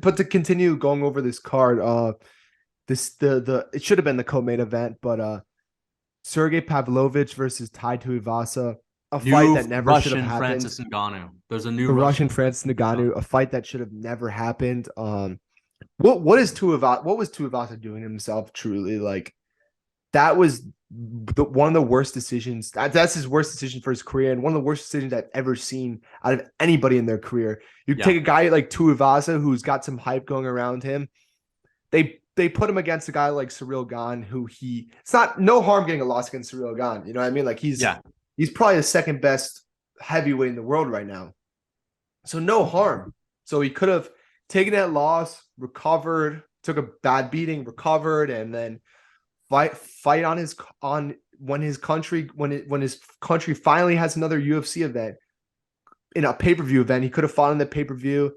but to continue going over this card, this the it should have been the co-main event, but Sergey Pavlovich versus Tai Tuivasa, a fight New that never should have Russian happened. Francis Ngannou. There's a new The Russian Russian Francis Francis Ngannou. Ngannou, a fight that should have never happened. What is Tuivasa? What was Tuivasa doing himself? Truly, like that was one of the worst decisions. That's his worst decision for his career, and one of the worst decisions I've ever seen out of anybody in their career. You Yeah. take a guy like Tuivasa, who's got some hype going around him. They put him against a guy like Cyril Gane, who it's not no harm getting a loss against Cyril Gane. You know what I mean? Like Yeah. he's probably the second best heavyweight in the world right now. So no harm. So he could have taken that loss, recovered, took a bad beating, recovered, and then fight on when his country finally has another UFC event in a pay-per-view event. He could have fought in the pay-per-view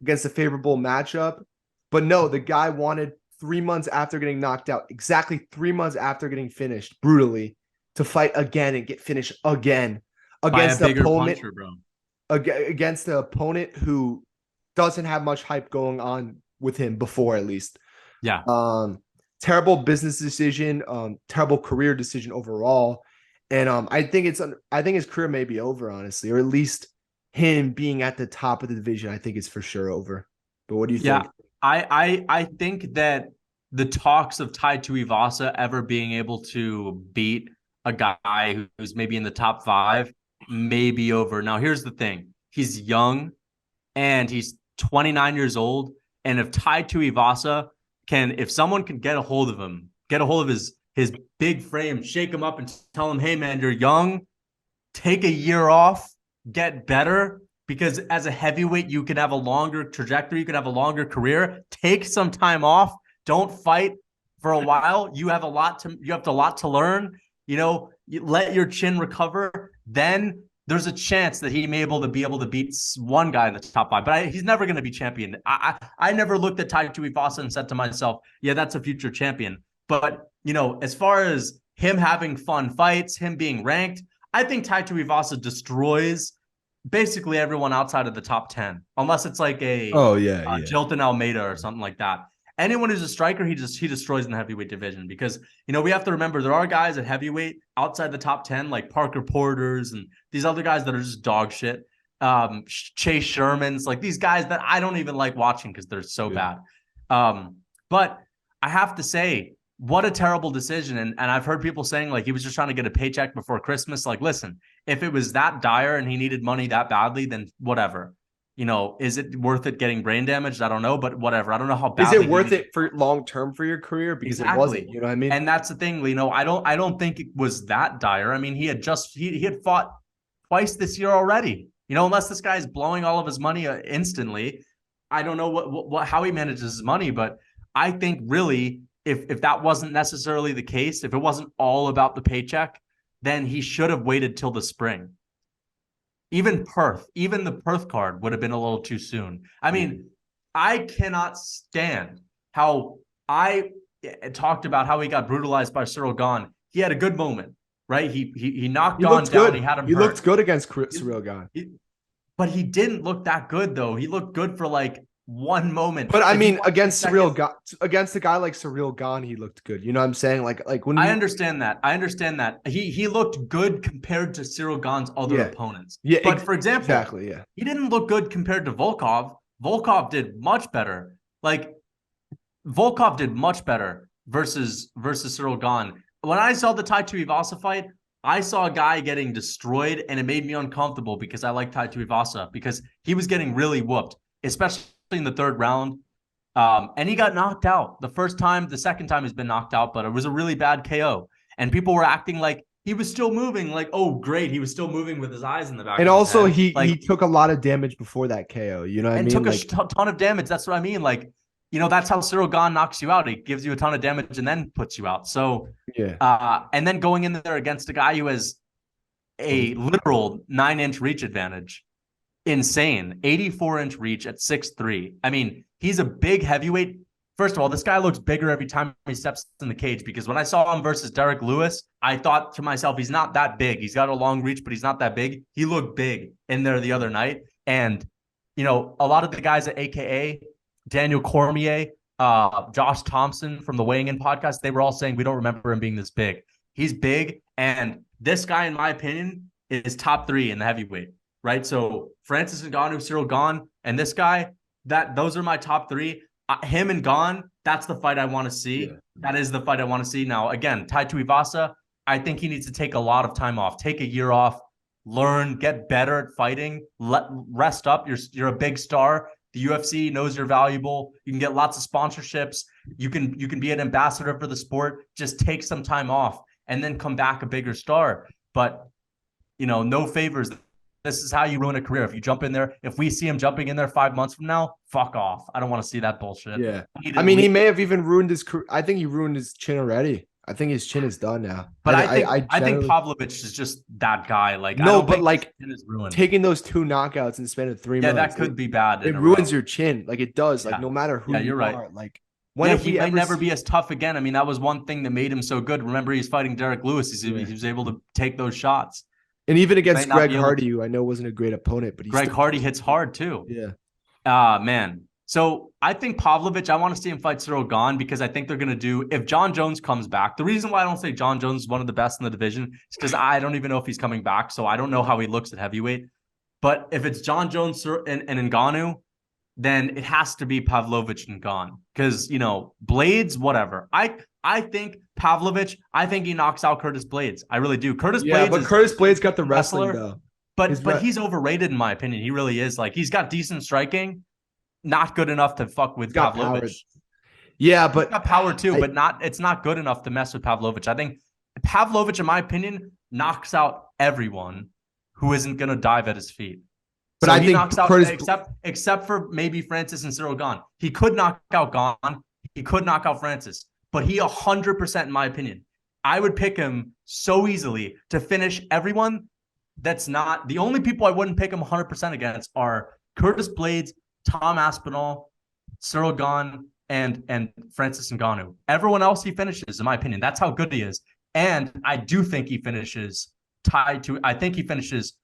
against a favorable matchup. But no, the guy wanted 3 months after getting knocked out, exactly 3 months after getting finished brutally, to fight again and get finished again By a against the bigger opponent puncher, bro. against the opponent who doesn't have much hype going on with him before, at least. Yeah. Terrible business decision, terrible career decision overall. And I think his career may be over, honestly, or at least him being at the top of the division, I think is for sure over. But what do you think? I think that the talks of Tai Tuivasa ever being able to beat a guy who's maybe in the top 5 may be over. Now, here's the thing. He's young and he's 29 years old. And if Tai Tuivasa if someone can get a hold of him, get a hold of his big frame, shake him up and tell him, hey, man, you're young, take a year off, get better. Because as a heavyweight, you can have a longer trajectory. You can have a longer career. Take some time off. Don't fight for a while. You have a lot to learn. You let your chin recover. Then there's a chance that he may be able to beat one guy in the top 5. But he's never going to be champion. I never looked at Tai Tuivasa and said to myself, yeah, that's a future champion. But, as far as him having fun fights, him being ranked, I think Tai Tuivasa destroys basically everyone outside of the top 10, unless it's like Jilton Almeida or something like that. Anyone who's a striker, he destroys in the heavyweight division because, we have to remember there are guys at heavyweight outside the top 10, like Parker Porters and these other guys that are just dog shit. Chase Sherman's, like these guys that I don't even like watching because they're so bad. But I have to say, what a terrible decision. And I've heard people saying like he was just trying to get a paycheck before Christmas. Like, listen, if it was that dire and he needed money that badly, then whatever. Is it worth it getting brain damaged? I don't know, but whatever. I don't know how bad. Is it worth it for long term for your career? Because It wasn't. You know what I mean? And that's the thing. I don't think it was that dire. I mean, he had fought twice this year already. Unless this guy's blowing all of his money instantly. I don't know how he manages his money, but I think really, if that wasn't necessarily the case, if it wasn't all about the paycheck, then he should have waited till the spring. Even the Perth card would have been a little too soon. I mean, I cannot stand how I talked about how he got brutalized by Cyril Gane. He had a good moment, right? He knocked Gane down. He had him hurt. He looked good against Cyril Gane. But he didn't look that good, though. He looked good for like one moment. But I mean, against a guy like Cyril Gane, he looked good. You know what I'm saying? Like when I understand that. He looked good compared to Cyril Gane's other opponents. Yeah, but for example, he didn't look good compared to Volkov. Volkov did much better. Like Volkov did much better versus Cyril Gane. When I saw the Tai Tuivasa fight, I saw a guy getting destroyed, and it made me uncomfortable because I like Tai Tuivasa because he was getting really whooped, especially in the third round. And he got knocked out the second time he's been knocked out, but it was a really bad KO. And people were acting like he was still moving, like, oh, great. He was still moving with his eyes in the back. And also he like, took a lot of damage before that KO. You know what I mean? And took a ton of damage. That's what I mean. Like, that's how Cyril Gane knocks you out. He gives you a ton of damage and then puts you out. So, and then going in there against a guy who has a literal 9-inch reach advantage. Insane. 84-inch reach at 6'3". I mean, he's a big heavyweight. First of all, this guy looks bigger every time he steps in the cage because when I saw him versus Derek Lewis, I thought to myself, he's not that big. He's got a long reach, but he's not that big. He looked big in there the other night. And, a lot of the guys at AKA, Daniel Cormier, Josh Thompson from the Weighing In podcast, they were all saying we don't remember him being this big. He's big, and this guy, in my opinion, is top 3 in the heavyweight, right? So Francis Ngannou, Cyril Gane, and this guy, those are my top 3. Him and Gane, that's the fight I want to see. Yeah. That is the fight I want to see. Now, again, Tai Tuivasa, I think he needs to take a lot of time off, take a year off, learn, get better at fighting, rest up. You're a big star. The UFC knows you're valuable. You can get lots of sponsorships. You can be an ambassador for the sport. Just take some time off and then come back a bigger star. But, no favors. This is how you ruin a career. If you jump in there, if we see him jumping in there 5 months from now, fuck off. I don't want to see that bullshit. Yeah. I mean, he may have even ruined his career. I think he ruined his chin already. I think his chin is done now. But I think Pavlovich is just that guy. Like, no, but like taking those 2 knockouts in the span of 3 months. Yeah, that could be bad. It ruins your chin. Like it does. Like no matter who you are. Like he might never be as tough again. I mean, that was one thing that made him so good. Remember, he's fighting Derek Lewis. He was able to take those shots. And even against Greg Hardy, who I know wasn't a great opponent, but Greg Hardy hits hard too. Yeah. Man. So I think Pavlovich, I want to see him fight Cyril Gane because I think they're going to do, if John Jones comes back, the reason why I don't say John Jones is one of the best in the division is because I don't even know if he's coming back. So I don't know how he looks at heavyweight. But if it's John Jones and Ngannou, then it has to be Pavlovich and Gane because, Blades, whatever. I think Pavlovich, I think he knocks out Curtis Blades. I really do. Curtis Blades got the wrestling though. But he's overrated in my opinion. He really is. Like he's got decent striking, not good enough to fuck with Pavlovich. Yeah, but he's got power too, but it's not good enough to mess with Pavlovich. I think Pavlovich, in my opinion, knocks out everyone who isn't gonna dive at his feet. But so I think knocks out except for maybe Francis and Cyril Gane. He could knock out Gane. He could knock out Francis. But he 100%, in my opinion, I would pick him so easily to finish everyone. That's not the only people I wouldn't pick him 100% against are Curtis Blades, Tom Aspinall, Cyril Gane, and Francis Ngannou. Everyone else he finishes, in my opinion. That's how good he is. And I do think he finishes I think he finishes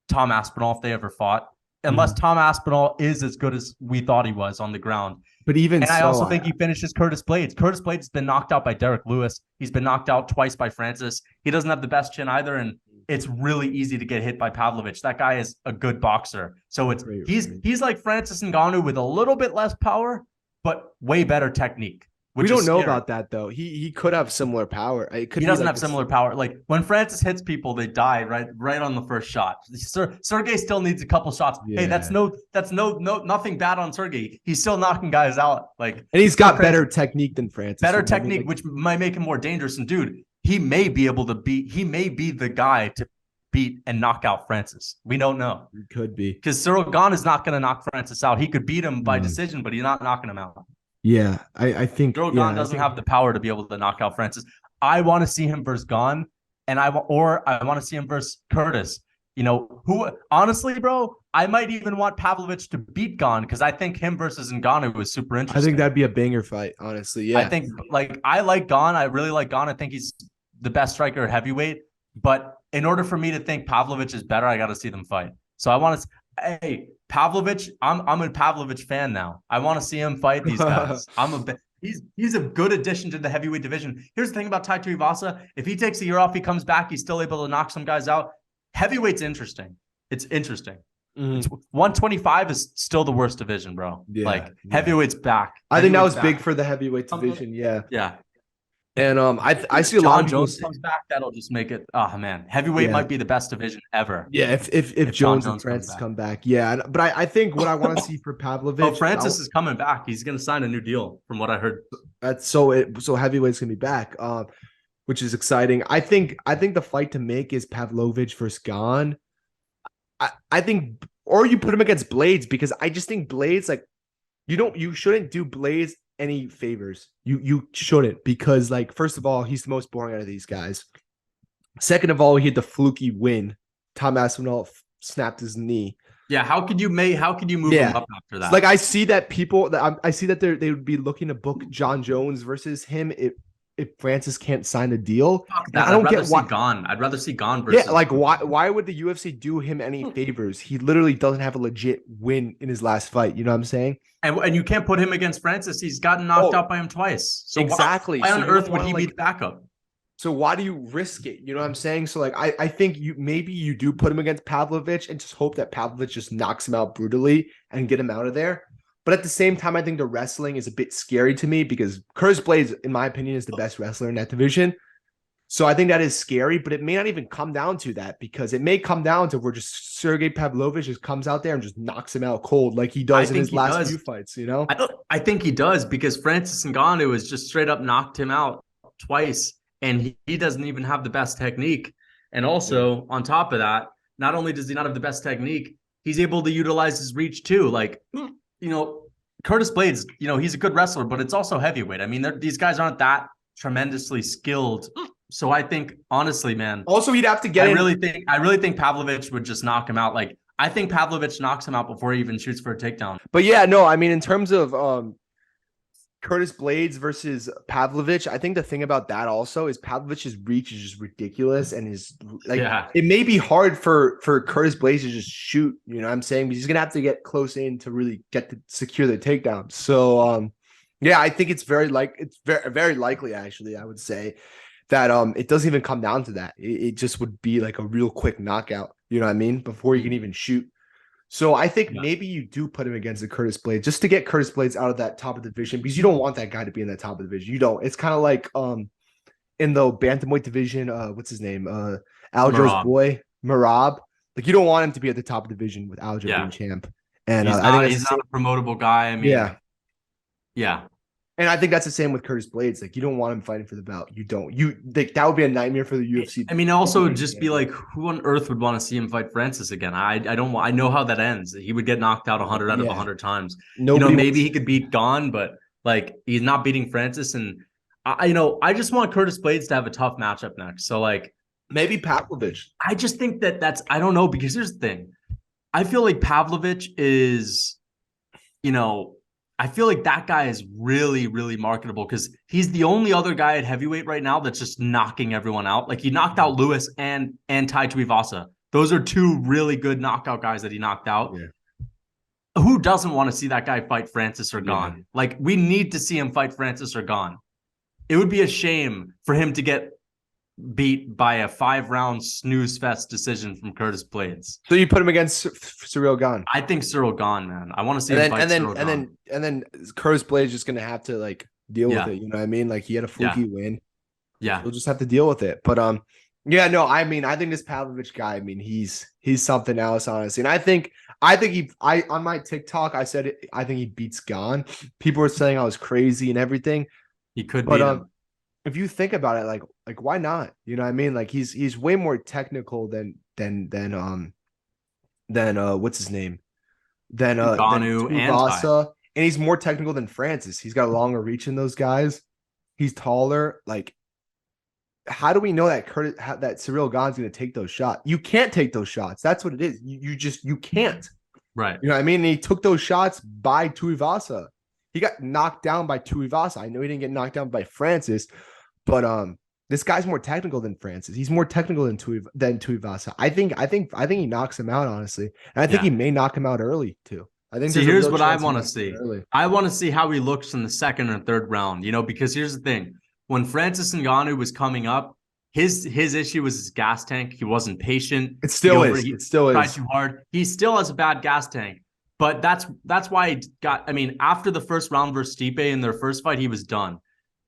Tom Aspinall if they ever fought. Unless Tom Aspinall is as good as we thought he was on the ground. But I also think he finishes Curtis Blades. Curtis Blades has been knocked out by Derek Lewis. He's been knocked out twice by Francis. He doesn't have the best chin either, and it's really easy to get hit by Pavlovich. That guy is a good boxer. So he's like Francis Ngannou with a little bit less power, but way better technique. We don't know about that though. He could have similar power. He doesn't have similar power. Like when Francis hits people, they die right on the first shot. Sergey still needs a couple shots. Yeah. Hey, that's nothing bad on Sergey. He's still knocking guys out. And he's got better technique than Francis. Better technique, which might make him more dangerous. And dude, he may be the guy to beat and knock out Francis. We don't know. He could be. Because Cyril Gane is not going to knock Francis out. He could beat him by decision, but he's not knocking him out. Yeah, I think Cyril Gane doesn't have the power to be able to knock out Francis. I want to see him versus Gane, and I want to see him versus Curtis. Who honestly, bro, I might even want Pavlovich to beat Gane because I think him versus Ngannou was super interesting. I think that'd be a banger fight, honestly. Yeah, I think I like Gane. I really like Gane. I think he's the best striker at heavyweight. But in order for me to think Pavlovich is better, I got to see them fight. So I want to. Hey, Pavlovich, I'm a Pavlovich fan now. I want to see him fight these guys. He's a good addition to the heavyweight division. Here's the thing about Tai Tuivasa. If he takes a year off, he comes back, he's still able to knock some guys out. Heavyweight's interesting. It's interesting. 125 is still the worst division, bro. Yeah, heavyweight's back. I think that was big for the heavyweight division. Yeah. Yeah. And I see a lot of people Jones comes back, that'll just make it. Oh man, heavyweight might be the best division ever. Yeah, if Jones and Francis come back, yeah. But I think what I want to see for Pavlovich. Oh, Francis is coming back. He's going to sign a new deal, from what I heard. That's so heavyweight's going to be back, which is exciting. I think the fight to make is Pavlovich versus Gane. I think, or you put him against Blades because I just think Blades you shouldn't do Blades any favors. You shouldn't because first of all, he's the most boring out of these guys. Second of all, he had the fluky win. Tom Aspinall snapped his knee. Yeah, how could you move him up after that? I see that they would be looking to book John Jones versus him if Francis can't sign the deal. Fuck And that. I I'd don't rather get see why. Gane. I'd rather see Gane Yeah, versus. like why would the UFC do him any favors? He literally doesn't have a legit win in his last fight. You know what I'm saying? And you can't put him against Francis. He's gotten knocked Oh, out by him twice. So exactly. why So on you don't earth would want to he be like the backup? so why do you risk it? You know what I'm saying? So like I think you maybe you do put him against Pavlovich and just hope that Pavlovich just knocks him out brutally and get him out of there. But at the same time, I think the wrestling is a bit scary to me because Curtis Blades, in my opinion, is the best wrestler in that division. So I think that is scary, but it may not even come down to that because it may come down to where just Sergey Pavlovich just comes out there and just knocks him out cold like he I does in think his he last few does. fights, you know? I think he does because Francis Ngannou has just straight up knocked him out twice, and he doesn't even have the best technique. And Yeah. also on top of that, not only does he not have the best technique, he's able to utilize his reach too. Like, Curtis Blades, he's a good wrestler, but it's also heavyweight. I mean, these guys aren't that tremendously skilled. So I think honestly, man, Also, he'd have to get I in. really think Pavlovich would just knock him out. Like, I think Pavlovich knocks him out before he even shoots for a takedown. But yeah, no, I mean, in terms of Curtis Blades versus Pavlovich, I think the thing about that also is Pavlovich's reach is just ridiculous and is like Yeah. it may be hard for Curtis Blades to just shoot, you know what I'm saying? But he's gonna have to get close in to really get to secure the takedown. So yeah, I think it's very very likely actually, I would say that it doesn't even come down to that. It just would be like a real quick knockout, you know what I mean? Before you can even shoot. So I think Yeah. maybe you do put him against the Curtis Blades just to get Curtis Blades out of that top of the division because you don't want that guy to be in that top of the division. You don't. It's kind of like in the bantamweight division, what's his name? Aljo's Marab. boy, Marab. Like you don't want him to be at the top of the division with Aljo Yeah. being champ. And He's I think not that's he's the not same. a promotable guy. I mean, Yeah. yeah. And I think that's the same with Curtis Blades. Like you don't want him fighting for the belt. You don't. That would be a nightmare for the UFC. I mean, also just be like, who on earth would want to see him fight Francis again? I don't I know how that ends. He would get knocked out 100 out of Yeah. 100 times. Nobody Maybe wants he could beat Gane, but like he's not beating Francis. And I just want Curtis Blades to have a tough matchup next. So like maybe Pavlovich. I just think that's I don't know because here's the thing. I feel like Pavlovich is, I feel like that guy is really, really marketable because he's the only other guy at heavyweight right now that's just knocking everyone out. Like he knocked out Lewis and Tai Tuivasa. Those are two really good knockout guys that he knocked out. Yeah. Who doesn't want to see that guy fight Francis or Gane? Yeah. Like we need to see him fight Francis or Gane. It would be a shame for him to get beat by a 5-round snooze fest decision from Curtis Blades. So you put him against Ciryl Gane. I think Ciryl Gane, man. I want to see him fight Ciryl Gane. And then Curtis Blades just gonna have to like deal with it. You know what I mean? Like he had a fluky win. Yeah. He'll just have to deal with it. But yeah, no, I mean, I think this Pavlovich guy, I mean, he's something else, honestly. And I think on my TikTok, I said I think he beats Gane. People were saying I was crazy and everything. He could but beat him. If you think about it, like why not? You know what I mean? Like he's way more technical than what's his name? Than Ngannou and Tuivasa. And he's more technical than Francis. He's got a longer reach than those guys. He's taller. Like, how do we know that Ciryl Gane's going to take those shots? You can't take those shots. That's what it is. You can't. Right. You know what I mean? And he took those shots by Tuivasa. He got knocked down by Tuivasa. I know he didn't get knocked down by Francis, but this guy's more technical than Francis. He's more technical than Tuivasa. I think he knocks him out, honestly. And I think he may knock him out early too. I think. See, here's what I want to see. I want to see how he looks in the second or third round. Because here's the thing: when Francis Ngannou was coming up, his issue was his gas tank. He wasn't patient. It still is. It still tried is. too hard. He still has a bad gas tank. But that's why he got. I mean, after the first round versus Stipe in their first fight, he was done,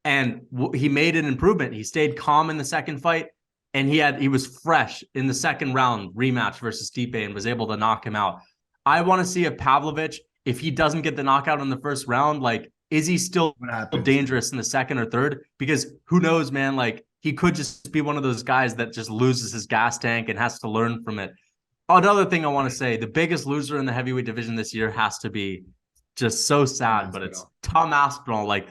and he made an improvement. He stayed calm in the second fight, and he was fresh in the second round rematch versus Stipe and was able to knock him out. I want to see if Pavlovich, if he doesn't get the knockout in the first round, like is he still dangerous in the second or third? Because who knows, man? Like he could just be one of those guys that just loses his gas tank and has to learn from it. Another thing I want to say, the biggest loser in the heavyweight division this year has to be just so sad, but it's Tom Aspinall. Like,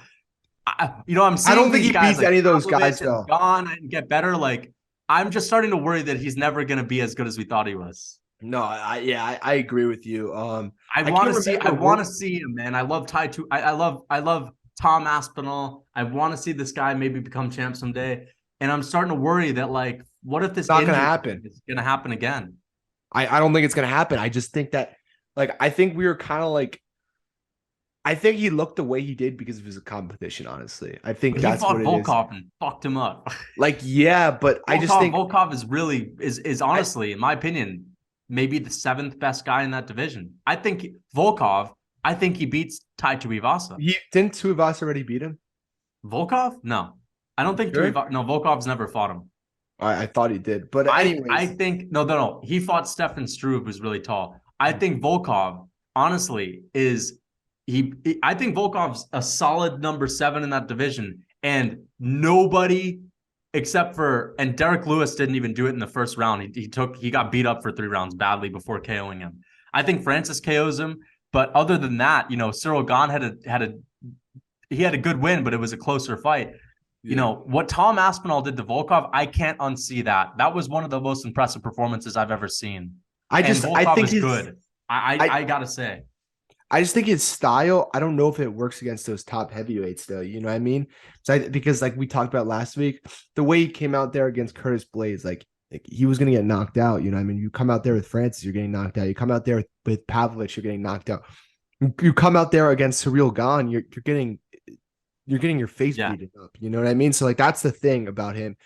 I'm seeing I don't think he beats any of those guys though. Gone and get better. Like, I'm just starting to worry that he's never going to be as good as we thought he was. No, I agree with you. I want to see him, man. I love Tai Tom Aspinall. I want to see this guy maybe become champ someday. And I'm starting to worry that, like, what if this Not gonna injury happen. is going to happen again? I don't think it's gonna happen. I just think that, like, I think we were kind of like, I think he looked the way he did because of his competition. Honestly, I think But he that's what fought it is. Volkov and fucked him up. Like, yeah, but I just think Volkov is really is I honestly, in my opinion, maybe the seventh best guy in that division. I think Volkov. I think he beats Tai Tuivasa. he didn't Tuivasa already beat him. Volkov? No, I don't think Sure. Tuivasa. No, Volkov's never fought him. I thought he did, but I anyways, think no. He fought Stefan Struve, who's really tall. I think Volkov, honestly, is he. I think Volkov's a solid number 7 in that division, and nobody except for Derek Lewis didn't even do it in the first round. He got beat up for 3 rounds badly before KOing him. I think Francis KOs him, but other than that, Cyril Gane had a good win, but it was a closer fight. What Tom Aspinall did to Volkov, I can't unsee that. That was one of the most impressive performances I've ever seen. I Volkov think is good. I gotta say. I just think his style, I don't know if it works against those top heavyweights though. You know what I mean? Because like we talked about last week, the way he came out there against Curtis Blades, like he was gonna get knocked out. You know what I mean? You come out there with Francis, you're getting knocked out. You come out there with Pavlovich, you're getting knocked out. You come out there against Cyril Gane, you're getting your face beaten up. You know what I mean? So like that's the thing about him.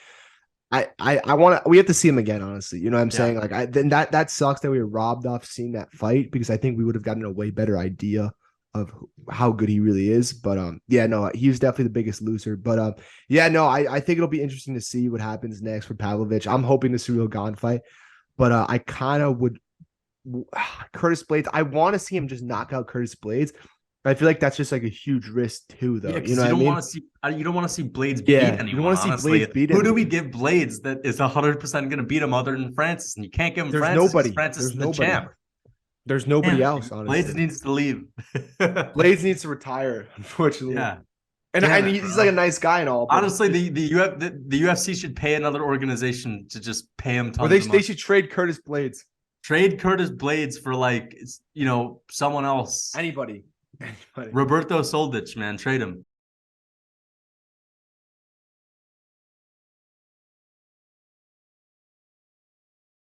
We have to see him again, honestly. You know what I'm saying? Like then that sucks that we were robbed off seeing that fight because I think we would have gotten a way better idea of how good he really is. But yeah, no, he was definitely the biggest loser. But yeah, no, I think it'll be interesting to see what happens next for Pavlovich. I'm hoping the Cyril Gane fight, but I kind of would Curtis Blades. I want to see him just knock out Curtis Blades. I feel like that's just like a huge risk too, though. Yeah, you know what I mean? You don't want to see Blades Yeah, beat you anyone. don't want to see Honestly, Blades beat who do anyone. we give Blades that is 100% going to beat him other than Francis? And you can't give him There's Francis. nobody. Francis There's is the nobody. champ. There's nobody Damn, else, honestly. Blades needs to leave. Blades needs to retire, unfortunately. Yeah. And he's like a nice guy and all. Honestly, the UFC should pay another organization to just pay him tons or of money. they should trade Curtis Blades. Trade Curtis Blades for someone else. Anybody. Roberto Soldic, man, trade him.